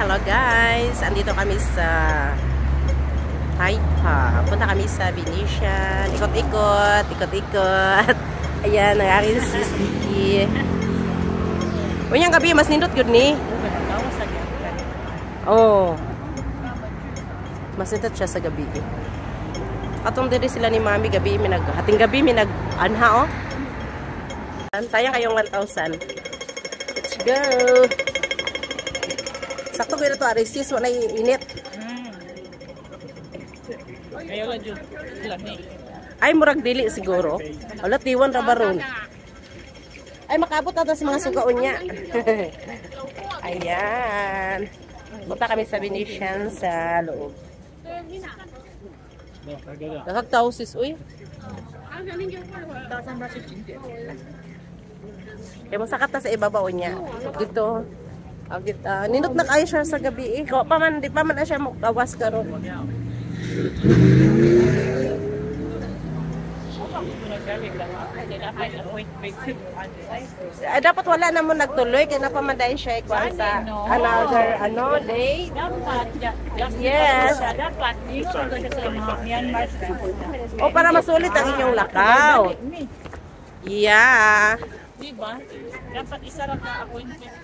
Hello guys, andito kami sa Taipa. Punta kami sa Venetian. Ikot-ikot. Ayan, ang aking sis Vicky. Unyang gabi, mas nindot yun ni. Oh. Mas nindot siya sa gabi. Atong diri sila ni Mami gabi, hating gabi anha oh. Tayang kayong 1,000. Let's go. Sakto ko ito arisis, wala init. Ay, murag dili siguro. Wala, tiwan ra baron. Ay, makabot na sa mga sugaon niya. Ayan. Punta kami sa Venetian sa loob. Nakagtao sis, uy. Kaya masakat na sa ibabaw niya. Dito. Nindot na kayo siya sa gabi. Di pa man na siya makawas karon. Dapat wala na mo nagtuloy kaya napamandayin siya ikuan sa another day. Yes. O para masulit ang inyong lakaw. Yeah. Diba? Dapat isa lang ka appointment.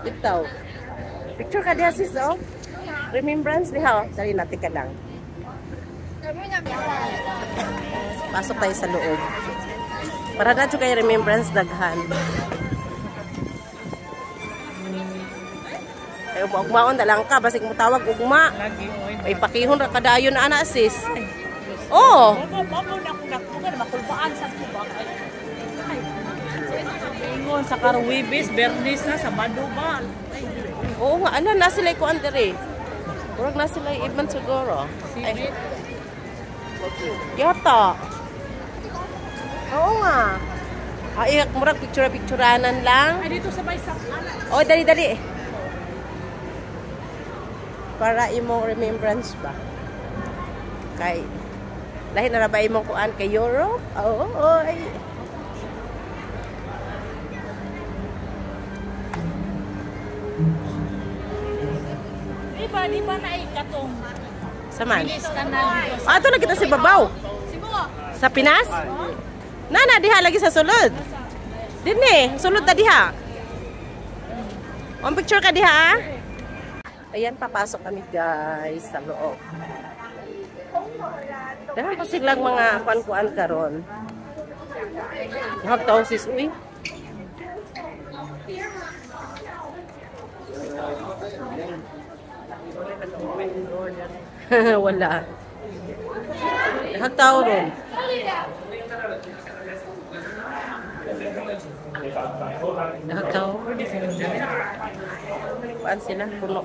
Ito. Picture ka diha sis oh. Remembrance diha oh. Dali natin ka lang. Pasok tayo sa loob. Para na kayo remembrance daghan. Ay ugmaon na lang ka basig mo tawag ugma. Ay pakihon ra kadayon na ana sis. Oh. Makulbaan sa tubak. Ingon sa Carwibis, Bernis na sa Badubal. Oo nga, ala na sila ko andere. Kurang na sila ibang siguro. Ay. Yata. Oo nga. Ay, murag picture-picturanan lang. Ay, dito sa Baysak. Oh, dali-dali. Para imong remembrance ba? Kay lahi na ba imong kuan kay Europe? Oo, ay. Di ba na ikatong? Saman? Bilis ka na. Ito na kita sa babaw. Sa Pinas? Nana, diha lagi sa sulod. Dini, sulod na diha. On picture ka diha. Ayan, papasok kami guys sa loob. Dahil pa silang mga kuan-kuan karon. Hagtaw sis, uy. Wala. Hagtaw ron. Hagtaw. Paan sila? Puno.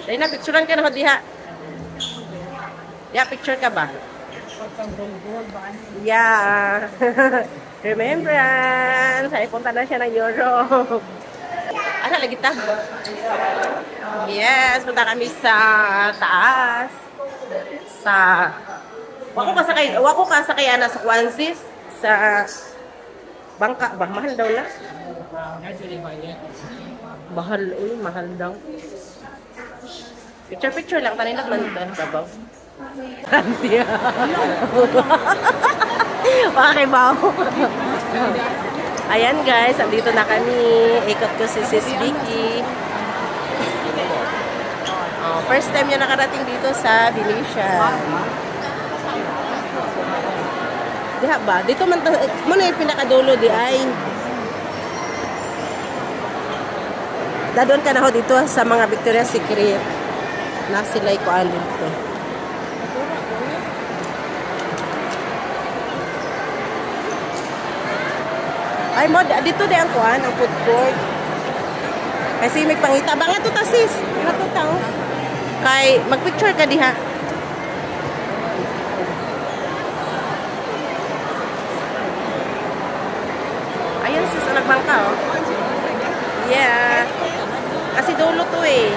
Dahil na, picturean ka na diha. Yeah, picture ka ba? Yeah. Remembrance. Ay, punta na siya ng Europe. Ano, lagi ta? Yes, punta kami sa taas. Wako ka sakay ana sa Kwansis. Sa bangka ba? Mahal daw na? Mahal daw. Picture lang. Tanin lang man ito. Babaw. Okay ba? Ayan guys, andito na kami. Ikot ko si Sis Vicky. First time niya nakarating dito sa Venetian. Diha ba? Dito man muna yung pinakadulo di ay. Dadon ka na ho dito sa mga Victoria's Secret. Na sila ikuan dito. Ay mo, dito di ang kuan, ang food court. Kasi may pangita. Ba nga ito ta sis? Nga ito ta oh. Kay, magpicture ka diha. Ayan sis, nagbangka oh. Yeah. Kasi dulo to eh.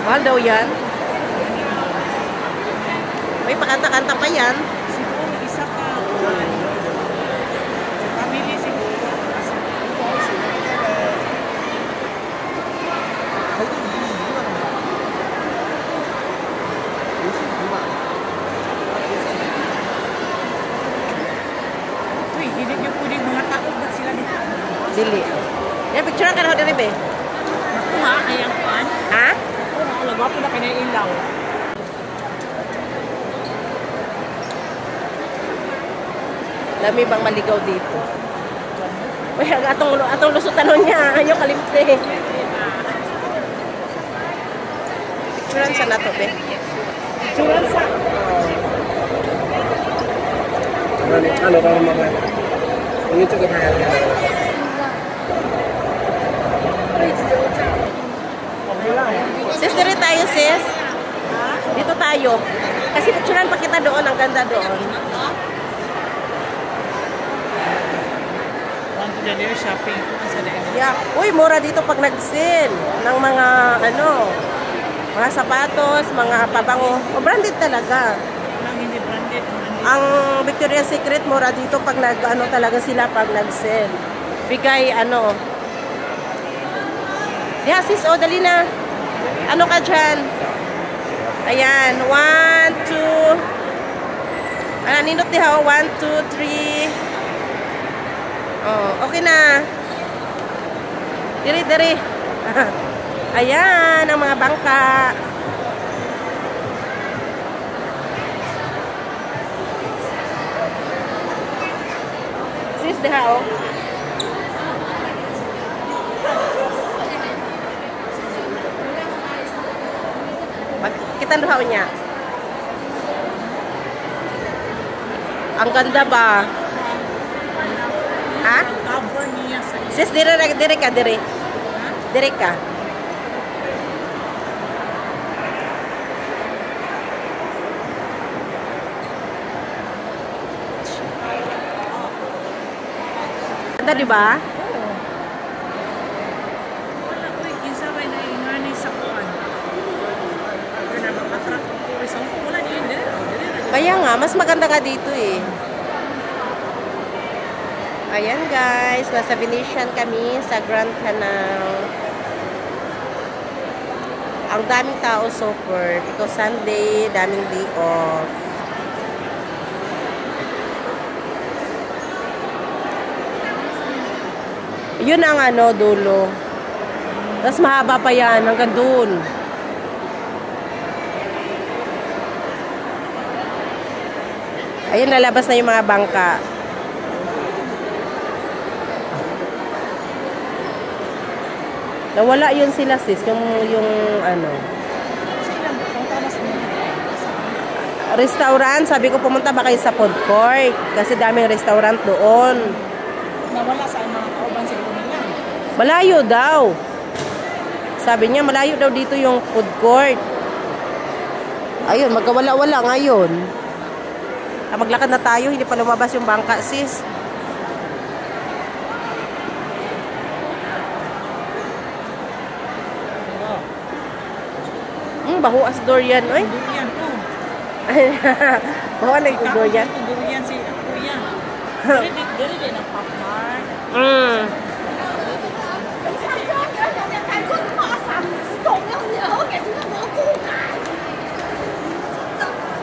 Mahal daw yan. May pakanta-kanta pa yan. Siguro isa ka. Family siguro. Uy, hindi niyo pwedeng mga tao ba sila dito? Dili. Yan, picture ka na ho diri be. Ako ha, ayang kuan. Ha? Ako na, alaba po na kanya ilaw. Dami bang maligaw dito? Uy, atong lusutan nun niya. Ayaw kalimte. Picturean sa nato, be. Picturean sa. Ano ba mga? Ini juga kaya. Sis, dito tayo, sis. Dito tayo. Kasi picturean pa kita doon. Ang ganda doon. Dali shopping ko sa dahil. Yeah. Uy, mura dito pag nag-sale ng mga mga sapatos, mga pabango. O, branded talaga. Nang hindi branded. Ang Victoria's Secret mura dito pag talaga sila pag nag-sale. Bigay Yeah, sis, dali na. Ano ka dyan? Ayan, 1, 2. Nindot diha, 1, 2, 3. Oh, okay na. Diri. Ayan, ang mga bangka. Sis, diha, oh. Kita duha niya. Ang ganda ba? Ha? Cover niya sa Sis, dire ka. Dire ka. Ganda, di ba? wala ko isa rin na ingani sa kuan. Pero na mag-attract ang tourism. Wala niya yun. Kaya nga, mas maganda ka dito eh. Ayan guys, nasa Venetian kami sa Grand Canal. Ang daming tao super because Sunday, daming day off. Yun ang dulo. Tapos mahaba pa yan hanggang dun. Ayun, nalabas na yung mga bangka. Nawala yun sila sis, yung restaurant, sabi ko pumunta ba kayo sa food court kasi daming restaurant doon. Nawala sa mga kauban siguro nila. Malayo daw. Sabi niya malayo daw dito yung food court. Ayun, magkawala-wala ngayon. Maglakad na tayo, hindi pa lumabas yung bangka sis. Bahuas durian, oy. Durian po. Bahuas na yung durian. Durian si Kuya. Diri din ang popcorn.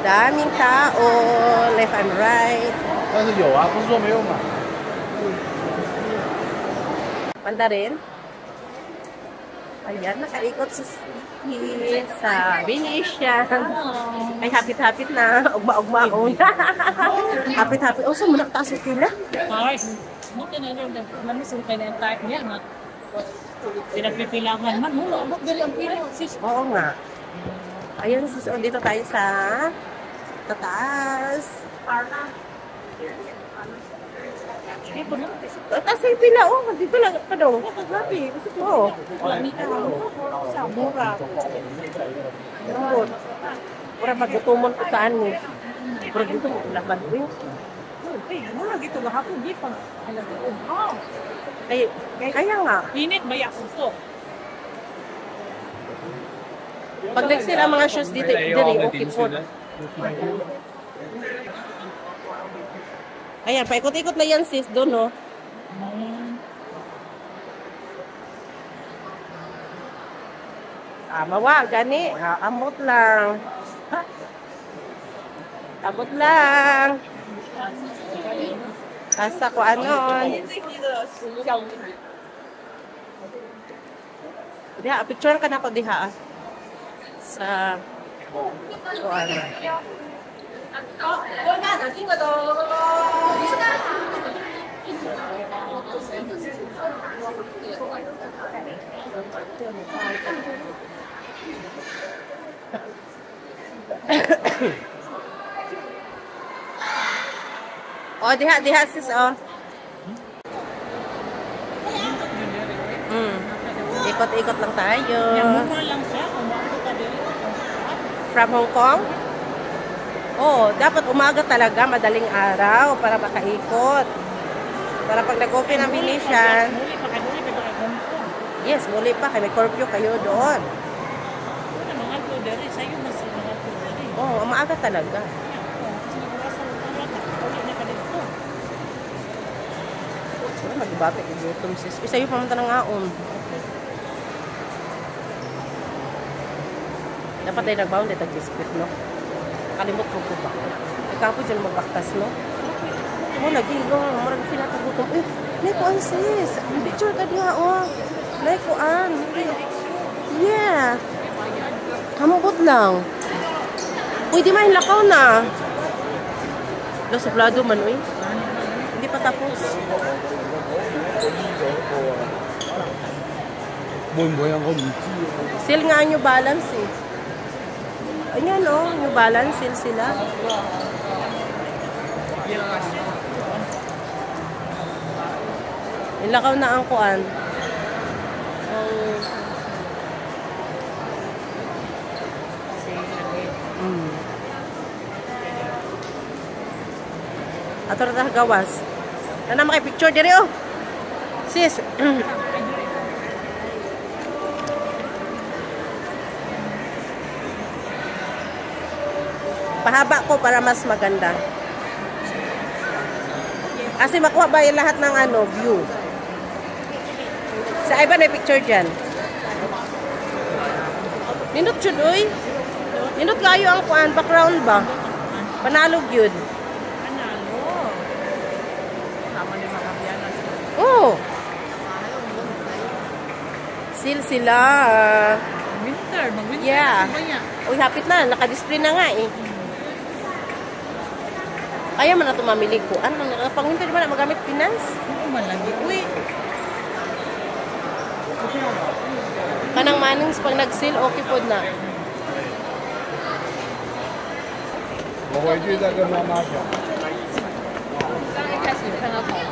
Daming tao, left and right. 但是有啊，不是说没有嘛。 Mandarin. Ayan, nakaikot sa Venetian. Ay, hapit-hapit na. Ugma-ugma ako. Hapit-hapit. Oh, saan mo nakataas yung pila? Ay, buti na rin. Namisong kayo na yung type niya. Pinagpipilangan man. Mula, abot gali ang pila. Sis. Oo nga. Ayan, sis. Dito tayo sa tataas. Taas yung pila, oh. Dito lang pa daw. Grabe. Oo. Sa mura. Lambot. Mura magutumon ko saan mo. Pero dito, laban ko yun. Mura dito gahapon. Di pa. Kaya nga. Init ba yung puso? Pag nagsira mga shoes dito, okay po. Ayan, paikot-ikot na yan sis, doon no. Mawa, gani. Amot lang. Amot lang. Asa ko anon. Diha, picture ka na ko diha. Sa kuan. Oh, diha sis oh. Ikot-ikot lang tayo. lang siya. From Hong Kong? Oh, dapat umaga talaga, madaling araw para makaikot. Para pag nag-open ang Venetian. Yes, muli pa. May curfew kayo doon. Oh, maaga talaga. Magbabit yung gutom sis. Isa yung pamunta ng aon. Dapat tayo nagbaon dito biscuit, no? Kalimot ko ba? Ikaw po dyan magbaktas, no? Oh, nagigong. Marang pinatagutom. Naikuan sis. Picture ka diha, oh. Naikuan. Yeah. Kamabot lang. Uy, di mahin lakaw na. Lo, suplado man, uy. Hindi pa tapos. Sale nga New Balance eh. Ayan o, New Balance sale sila. Ilakaw na ang kuan. Ato na gawas. Na makipicture diri oh. Sis. Pahaba ko para mas maganda. Kasi makuha ba yung lahat ng ano, view. Sa iba na picture dyan. Nindot yun, uy. Nindot kayo ang kuan, background ba? Panalog yun. Oh. Seal sila. Winter, mag-winter. Yeah. Uy, hapit na. Naka-display na nga eh. Kaya man na ito mamili ko. Ano, pang-winter ba na magamit Pinas? Oo, malagi. Uy. Kanang manings pag nag-seal, okay po na. 我回去再跟妈妈讲。刚一开始有看到头发。